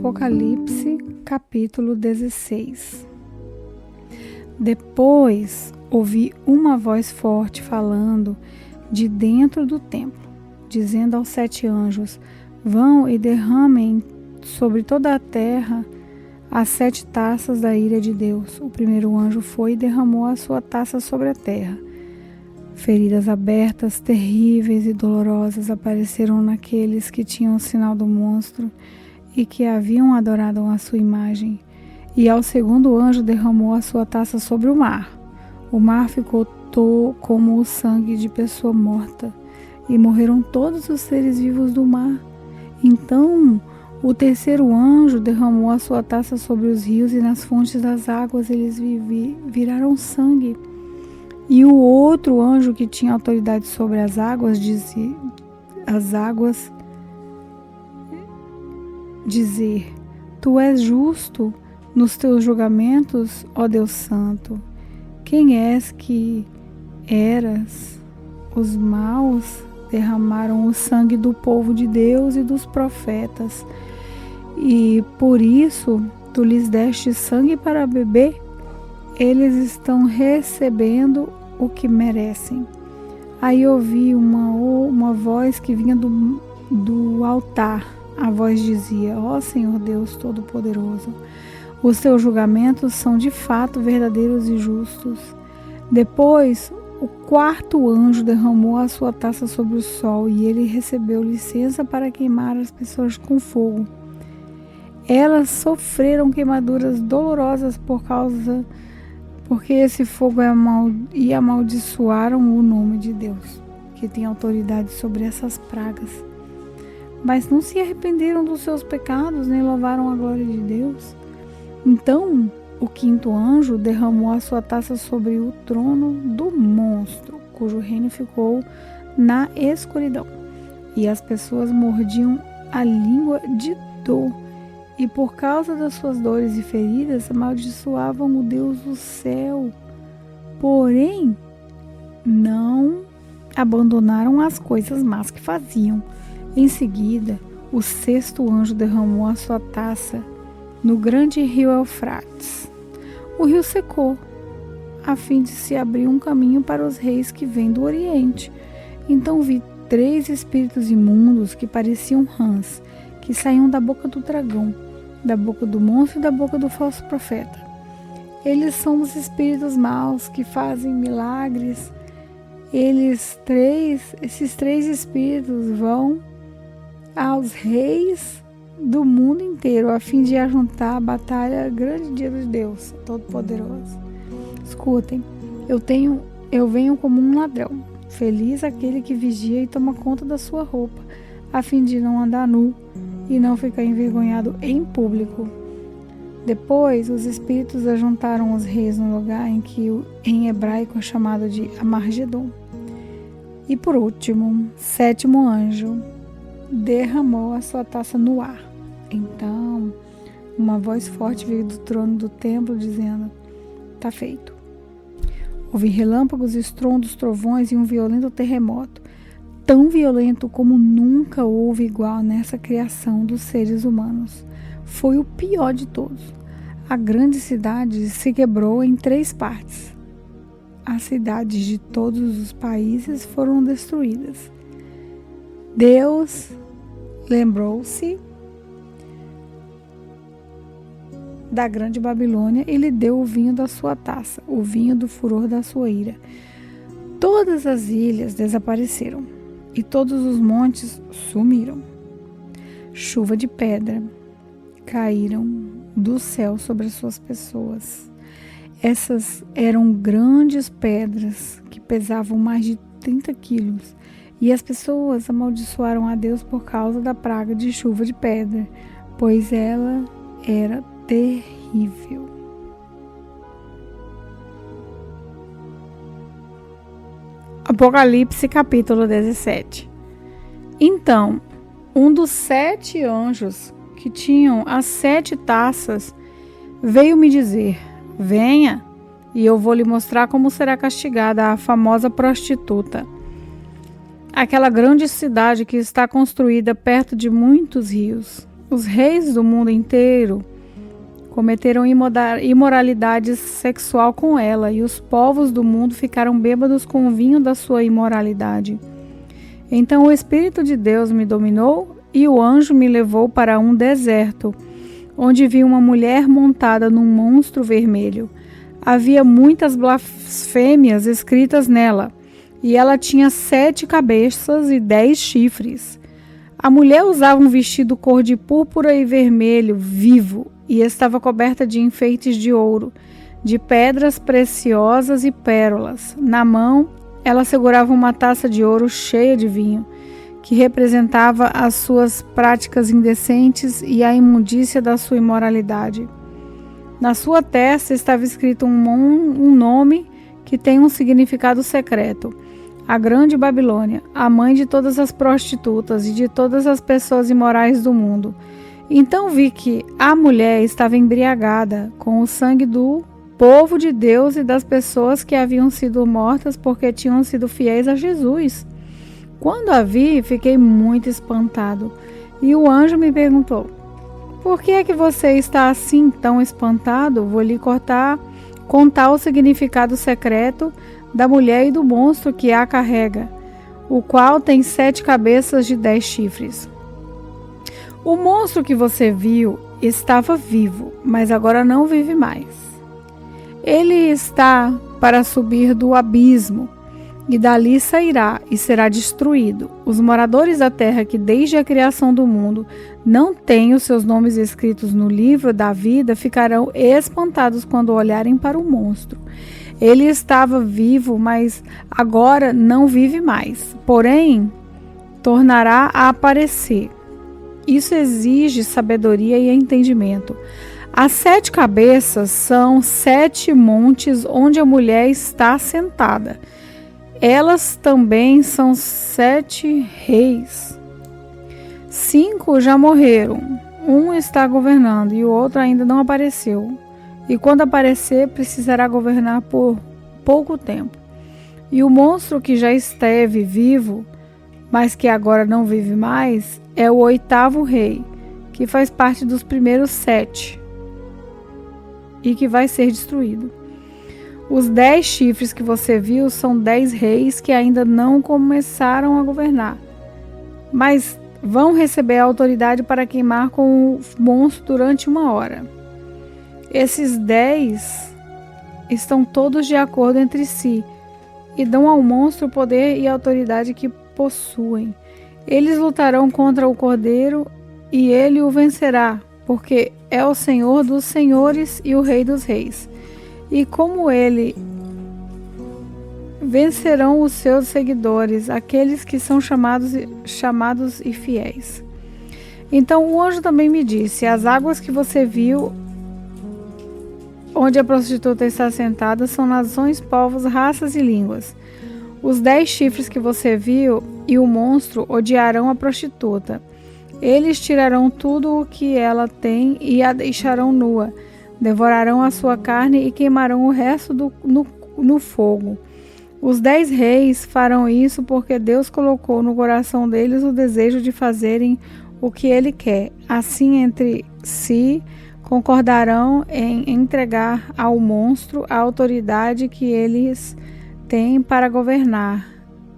Apocalipse, capítulo 16. Depois ouvi uma voz forte falando de dentro do templo, dizendo aos 7 anjos: vão e derramem sobre toda a terra as 7 taças da ira de Deus. O primeiro anjo foi e derramou a sua taça sobre a terra. Feridas abertas, terríveis e dolorosas apareceram naqueles que tinham o sinal do monstro e que haviam adorado a sua imagem. E ao segundo anjo derramou a sua taça sobre o mar. O mar ficou como o sangue de pessoa morta, e morreram todos os seres vivos do mar. Então o terceiro anjo derramou a sua taça sobre os rios, e nas fontes das águas eles viraram sangue. E o outro anjo, que tinha autoridade sobre as águas, dizer: Tu és justo nos teus julgamentos, ó Deus Santo. Quem és que eras? Os maus derramaram o sangue do povo de Deus e dos profetas, e por isso tu lhes deste sangue para beber. Eles estão recebendo o que merecem. Aí ouvi uma voz que vinha do altar. A voz dizia: ó Senhor Deus Todo-Poderoso, os teus julgamentos são de fato verdadeiros e justos. Depois o quarto anjo derramou a sua taça sobre o sol, e ele recebeu licença para queimar as pessoas com fogo. Elas sofreram queimaduras dolorosas porque esse fogo e amaldiçoaram o nome de Deus, que tem autoridade sobre essas pragas. Mas não se arrependeram dos seus pecados, nem louvaram a glória de Deus. Então o quinto anjo derramou a sua taça sobre o trono do monstro, cujo reino ficou na escuridão. E as pessoas mordiam a língua de dor, e por causa das suas dores e feridas amaldiçoavam o Deus do céu. Porém, não abandonaram as coisas más que faziam. Em seguida, o sexto anjo derramou a sua taça no grande rio Eufrates. O rio secou, a fim de se abrir um caminho para os reis que vêm do Oriente. Então vi 3 espíritos imundos que pareciam rãs, que saíam da boca do dragão, da boca do monstro e da boca do falso profeta. Eles são os espíritos maus que fazem milagres. Esses 3 espíritos vão aos reis do mundo inteiro, a fim de ajuntar a batalha grande dia de Deus Todo-Poderoso. Escutem, eu venho como um ladrão. Feliz aquele que vigia e toma conta da sua roupa, a fim de não andar nu e não ficar envergonhado em público. Depois os espíritos ajuntaram os reis no lugar em hebraico é chamado de Amargedon. E por último, 7º anjo derramou a sua taça no ar. Então uma voz forte veio do trono do templo dizendo: está feito. Houve relâmpagos, estrondos, trovões e um violento terremoto, tão violento como nunca houve igual nessa criação dos seres humanos. Foi o pior de todos. A grande cidade se quebrou em 3 partes. As cidades de todos os países foram destruídas. Deus lembrou-se da grande Babilônia e lhe deu o vinho da sua taça, o vinho do furor da sua ira. Todas as ilhas desapareceram e todos os montes sumiram. Chuva de pedra caíram do céu sobre as suas pessoas. Essas eram grandes pedras que pesavam mais de 30 quilos, e as pessoas amaldiçoaram a Deus por causa da praga de chuva de pedra, pois ela era terrível. Apocalipse capítulo 17. Então, um dos 7 anjos que tinham as 7 taças veio me dizer: venha, e eu vou lhe mostrar como será castigada a famosa prostituta, aquela grande cidade que está construída perto de muitos rios. Os reis do mundo inteiro cometeram imoralidade sexual com ela, e os povos do mundo ficaram bêbados com o vinho da sua imoralidade. Então o Espírito de Deus me dominou, e o anjo me levou para um deserto, onde vi uma mulher montada num monstro vermelho. Havia muitas blasfêmias escritas nela, e ela tinha 7 cabeças e 10 chifres. A mulher usava um vestido cor de púrpura e vermelho vivo, e estava coberta de enfeites de ouro, de pedras preciosas e pérolas. Na mão, ela segurava uma taça de ouro cheia de vinho, que representava as suas práticas indecentes e a imundícia da sua imoralidade. Na sua testa estava escrito um nome que tem um significado secreto: a Grande Babilônia, a mãe de todas as prostitutas e de todas as pessoas imorais do mundo. Então vi que a mulher estava embriagada com o sangue do povo de Deus e das pessoas que haviam sido mortas porque tinham sido fiéis a Jesus. Quando a vi, fiquei muito espantado, e o anjo me perguntou: por que é que você está assim tão espantado? Vou lhe contar o significado secreto da mulher e do monstro que a carrega, o qual tem 7 cabeças de 10 chifres. O monstro que você viu estava vivo, mas agora não vive mais. Ele está para subir do abismo, e dali sairá e será destruído. Os moradores da terra que desde a criação do mundo não têm os seus nomes escritos no livro da vida ficarão espantados quando olharem para o monstro. Ele estava vivo, mas agora não vive mais. Porém, tornará a aparecer. Isso exige sabedoria e entendimento. As 7 cabeças são 7 montes onde a mulher está sentada. Elas também são 7 reis. 5 já morreram. Um está governando e o outro ainda não apareceu. E quando aparecer, precisará governar por pouco tempo. E o monstro que já esteve vivo, mas que agora não vive mais, é o 8º rei, que faz parte dos primeiros 7 e que vai ser destruído. Os 10 chifres que você viu são 10 reis que ainda não começaram a governar, mas vão receber a autoridade para queimar com o monstro durante 1 hora. Esses 10 estão todos de acordo entre si e dão ao monstro o poder e a autoridade que possuem. Eles lutarão contra o Cordeiro e ele o vencerá, porque é o Senhor dos senhores e o Rei dos reis. E como ele, vencerão os seus seguidores, aqueles que são chamados e fiéis. Então o anjo também me disse: as águas que você viu, onde a prostituta está sentada, são nações, povos, raças e línguas. Os 10 chifres que você viu e o monstro odiarão a prostituta. Eles tirarão tudo o que ela tem e a deixarão nua. Devorarão a sua carne e queimarão o resto no fogo. Os 10 reis farão isso porque Deus colocou no coração deles o desejo de fazerem o que Ele quer. Assim, entre si, concordarão em entregar ao monstro a autoridade que eles têm para governar.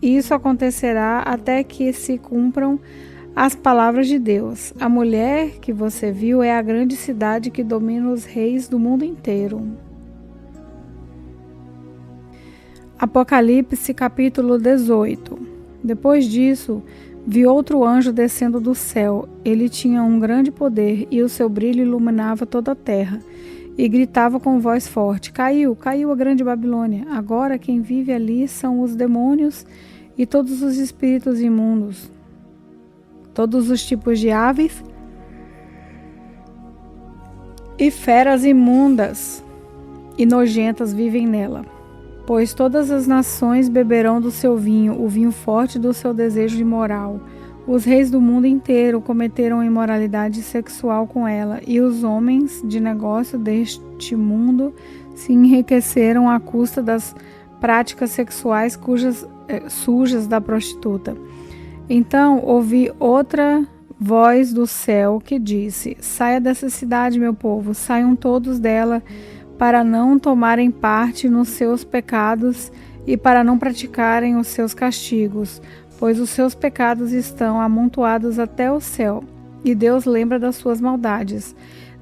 Isso acontecerá até que se cumpram as palavras de Deus. A mulher que você viu é a grande cidade que domina os reis do mundo inteiro. Apocalipse capítulo 18. Depois disso, vi outro anjo descendo do céu. Ele tinha um grande poder e o seu brilho iluminava toda a terra. E gritava com voz forte: caiu, caiu a grande Babilônia. Agora quem vive ali são os demônios e todos os espíritos imundos. Todos os tipos de aves e feras imundas e nojentas vivem nela. Pois todas as nações beberão do seu vinho, o vinho forte do seu desejo imoral. Os reis do mundo inteiro cometeram imoralidade sexual com ela, e os homens de negócio deste mundo se enriqueceram à custa das práticas sexuais sujas da prostituta. Então ouvi outra voz do céu que disse: saia dessa cidade, meu povo, saiam todos dela, para não tomarem parte nos seus pecados e para não praticarem os seus castigos, pois os seus pecados estão amontoados até o céu, e Deus lembra das suas maldades.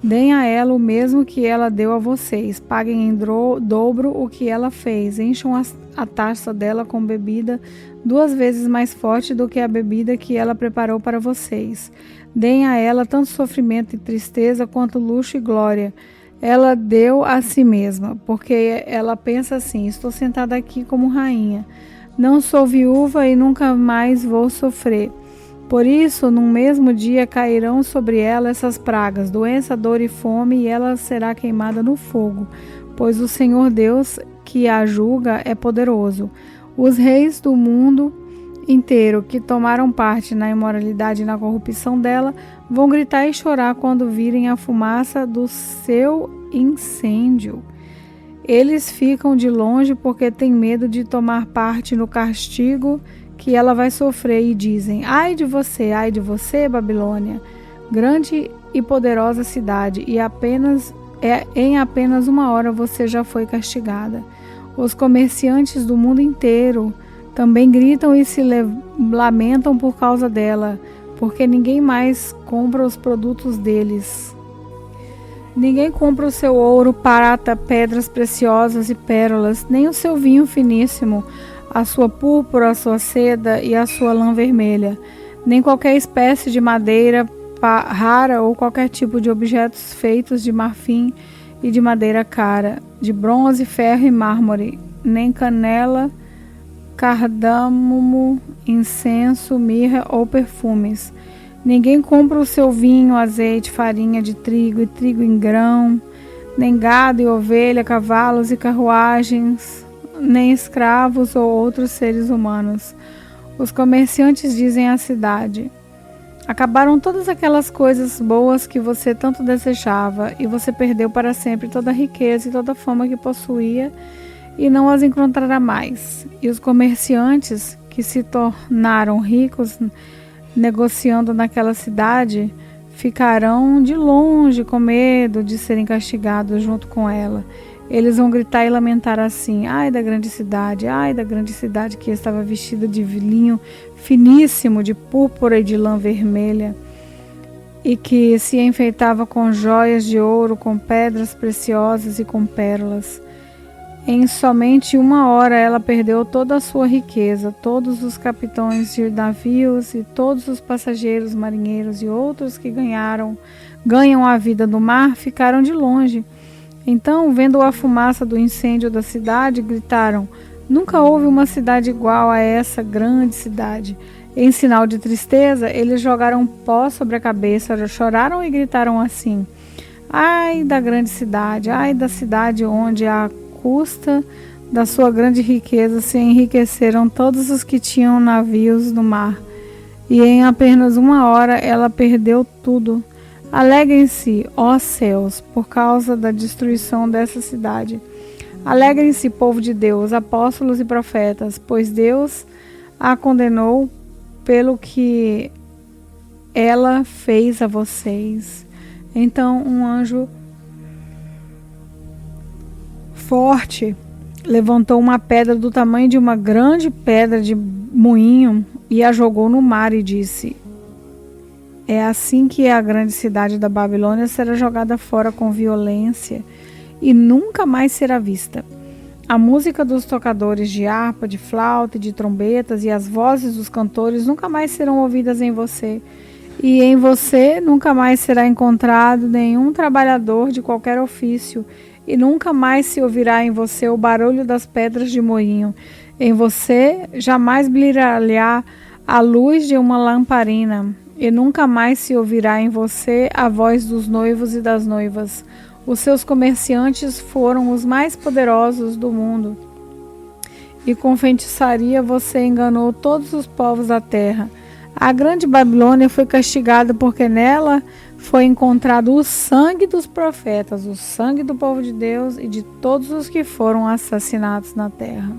Deem a ela o mesmo que ela deu a vocês, paguem em dobro o que ela fez, encham a taça dela com bebida 2 vezes mais forte do que a bebida que ela preparou para vocês. Deem a ela tanto sofrimento e tristeza quanto luxo e glória. Ela deu a si mesma, porque ela pensa assim: estou sentada aqui como rainha, não sou viúva e nunca mais vou sofrer. Por isso, num mesmo dia cairão sobre ela essas pragas, doença, dor e fome, e ela será queimada no fogo, pois o Senhor Deus que a julga é poderoso. Os reis do mundo inteiro que tomaram parte na imoralidade e na corrupção dela vão gritar e chorar quando virem a fumaça do seu incêndio. Eles ficam de longe porque têm medo de tomar parte no castigo que ela vai sofrer e dizem: ai de você, Babilônia, grande e poderosa cidade, e em apenas 1 hora você já foi castigada. Os comerciantes do mundo inteiro também gritam e se lamentam por causa dela, porque ninguém mais compra os produtos deles. Ninguém compra o seu ouro, prata, pedras preciosas e pérolas, nem o seu vinho finíssimo, a sua púrpura, a sua seda e a sua lã vermelha, nem qualquer espécie de madeira rara ou qualquer tipo de objetos feitos de marfim e de madeira cara, de bronze, ferro e mármore, nem canela, cardâmomo, incenso, mirra ou perfumes. Ninguém compra o seu vinho, azeite, farinha de trigo e trigo em grão, nem gado e ovelha, cavalos e carruagens, nem escravos ou outros seres humanos. Os comerciantes dizem à cidade: acabaram todas aquelas coisas boas que você tanto desejava, e você perdeu para sempre toda a riqueza e toda a fama que possuía, e não as encontrará mais. E os comerciantes que se tornaram ricos negociando naquela cidade ficarão de longe com medo de serem castigados junto com ela. Eles vão gritar e lamentar assim: ai da grande cidade que estava vestida de linho finíssimo, de púrpura e de lã vermelha, e que se enfeitava com joias de ouro, com pedras preciosas e com pérolas. Em somente 1 hora ela perdeu toda a sua riqueza, todos os capitães de navios e todos os passageiros, marinheiros e outros que ganham a vida no mar ficaram de longe. Então, vendo a fumaça do incêndio da cidade, gritaram: nunca houve uma cidade igual a essa grande cidade. Em sinal de tristeza, eles jogaram pó sobre a cabeça, choraram e gritaram assim: ai da grande cidade, ai da cidade onde à custa da sua grande riqueza se enriqueceram todos os que tinham navios no mar. E em apenas 1 hora ela perdeu tudo. Alegrem-se, ó céus, por causa da destruição dessa cidade. Alegrem-se, povo de Deus, apóstolos e profetas, pois Deus a condenou pelo que ela fez a vocês. Então um anjo forte levantou uma pedra do tamanho de uma grande pedra de moinho e a jogou no mar e disse: é assim que a grande cidade da Babilônia será jogada fora com violência e nunca mais será vista. A música dos tocadores de harpa, de flauta e de trombetas e as vozes dos cantores nunca mais serão ouvidas em você. E em você nunca mais será encontrado nenhum trabalhador de qualquer ofício, e nunca mais se ouvirá em você o barulho das pedras de moinho. Em você jamais brilhará a luz de uma lamparina, e nunca mais se ouvirá em você a voz dos noivos e das noivas. Os seus comerciantes foram os mais poderosos do mundo, e com feitiçaria você enganou todos os povos da terra. A grande Babilônia foi castigada porque nela foi encontrado o sangue dos profetas, o sangue do povo de Deus e de todos os que foram assassinados na terra.